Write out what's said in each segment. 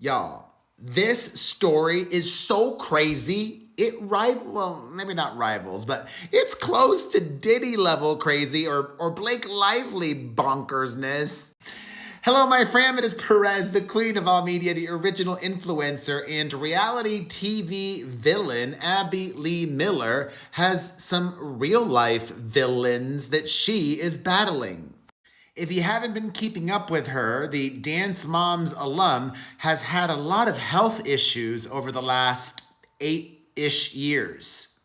Y'all, this story is so crazy. Well, maybe not rivals, but it's close to Diddy level crazy or Blake Lively bonkersness. Hello, my fam. It is Perez, the queen of all media, the original influencer and reality TV villain. Abby Lee Miller has some real life villains that she is battling. If you haven't been keeping up with her, the Dance Moms alum has had a lot of health issues over the last 8-ish years.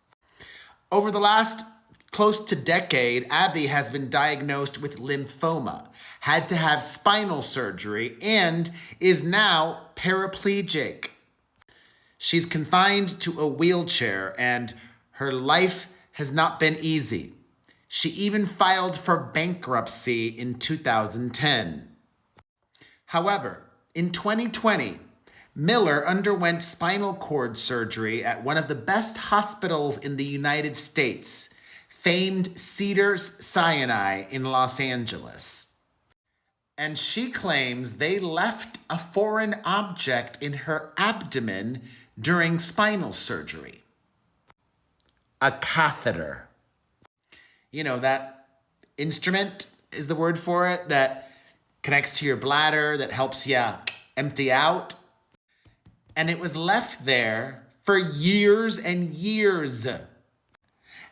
Over the last close to decade, Abby has been diagnosed with lymphoma, had to have spinal surgery, and is now paraplegic. She's confined to a wheelchair, and her life has not been easy. She even filed for bankruptcy in 2010. However, in 2020, Miller underwent spinal cord surgery at one of the best hospitals in the United States, famed Cedars-Sinai in Los Angeles. And she claims they left a foreign object in her abdomen during spinal surgery. A catheter. You know, that instrument is the word for it that connects to your bladder, that helps you empty out. And it was left there for years and years.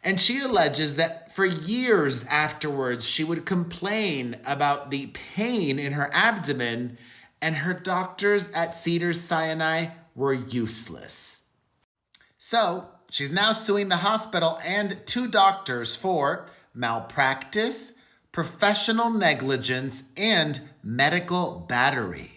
And she alleges that for years afterwards, she would complain about the pain in her abdomen, and her doctors at Cedars-Sinai were useless. So she's now suing the hospital and 2 doctors for malpractice, professional negligence, and medical battery.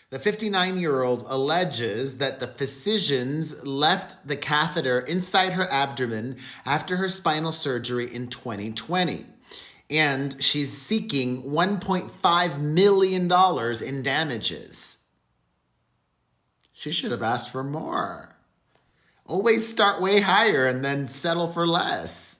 The 59-year-old alleges that the physicians left the catheter inside her abdomen after her spinal surgery in 2020. And she's seeking $1.5 million in damages. She should have asked for more. Always start way higher and then settle for less.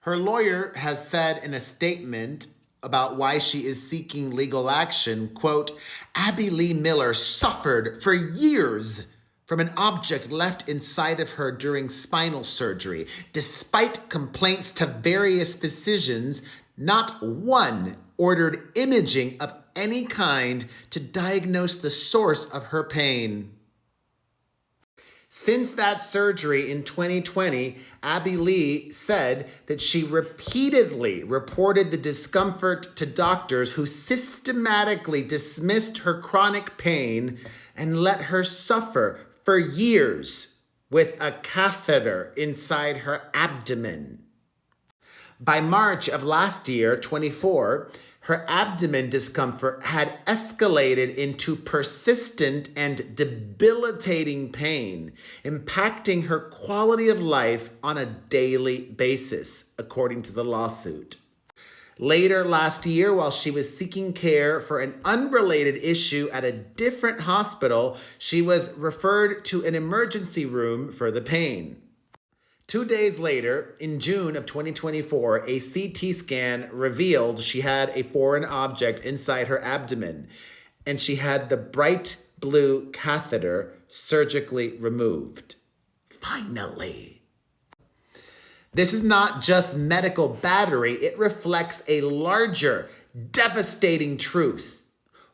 Her lawyer has said in a statement about why she is seeking legal action, quote, Abby Lee Miller suffered for years from an object left inside of her during spinal surgery. Despite complaints to various physicians, not one ordered imaging of any kind to diagnose the source of her pain. Since that surgery in 2020, Abby Lee said that she repeatedly reported the discomfort to doctors who systematically dismissed her chronic pain and let her suffer for years with a catheter inside her abdomen. By March of last year, 24, her abdomen discomfort had escalated into persistent and debilitating pain, impacting her quality of life on a daily basis, according to the lawsuit. Later last year, while she was seeking care for an unrelated issue at a different hospital, she was referred to an emergency room for the pain. 2 days later, in June of 2024, a CT scan revealed she had a foreign object inside her abdomen, and she had the bright blue catheter surgically removed. Finally. This is not just medical battery. It reflects a larger, devastating truth.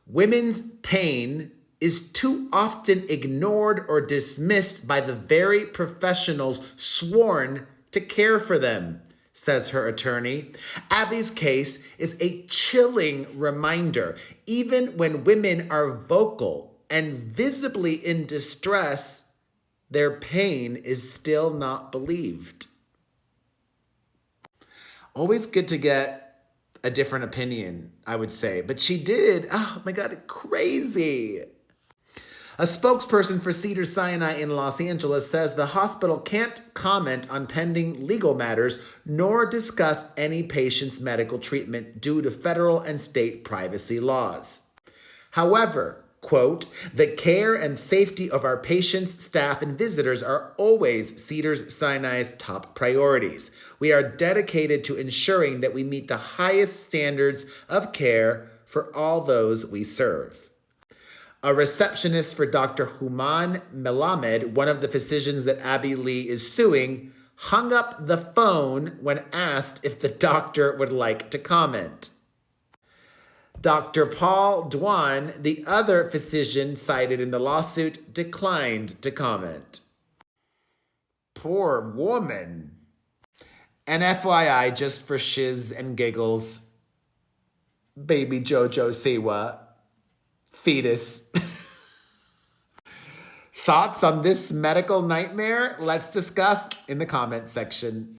Women's pain is too often ignored or dismissed by the very professionals sworn to care for them, says her attorney. Abby's case is a chilling reminder. Even when women are vocal and visibly in distress, their pain is still not believed. Always good to get a different opinion, I would say. But she did, oh my God, crazy. A spokesperson for Cedars-Sinai in Los Angeles says the hospital can't comment on pending legal matters nor discuss any patient's medical treatment due to federal and state privacy laws. However, quote, the care and safety of our patients, staff, and visitors are always Cedars-Sinai's top priorities. We are dedicated to ensuring that we meet the highest standards of care for all those we serve. A receptionist for Dr. Human Melamed, one of the physicians that Abby Lee is suing, hung up the phone when asked if the doctor would like to comment. Dr. Paul Dwan, the other physician cited in the lawsuit, declined to comment. Poor woman. And FYI, just for shiz and giggles, baby Jojo Siwa, fetus. Thoughts on this medical nightmare? Let's discuss in the comments section.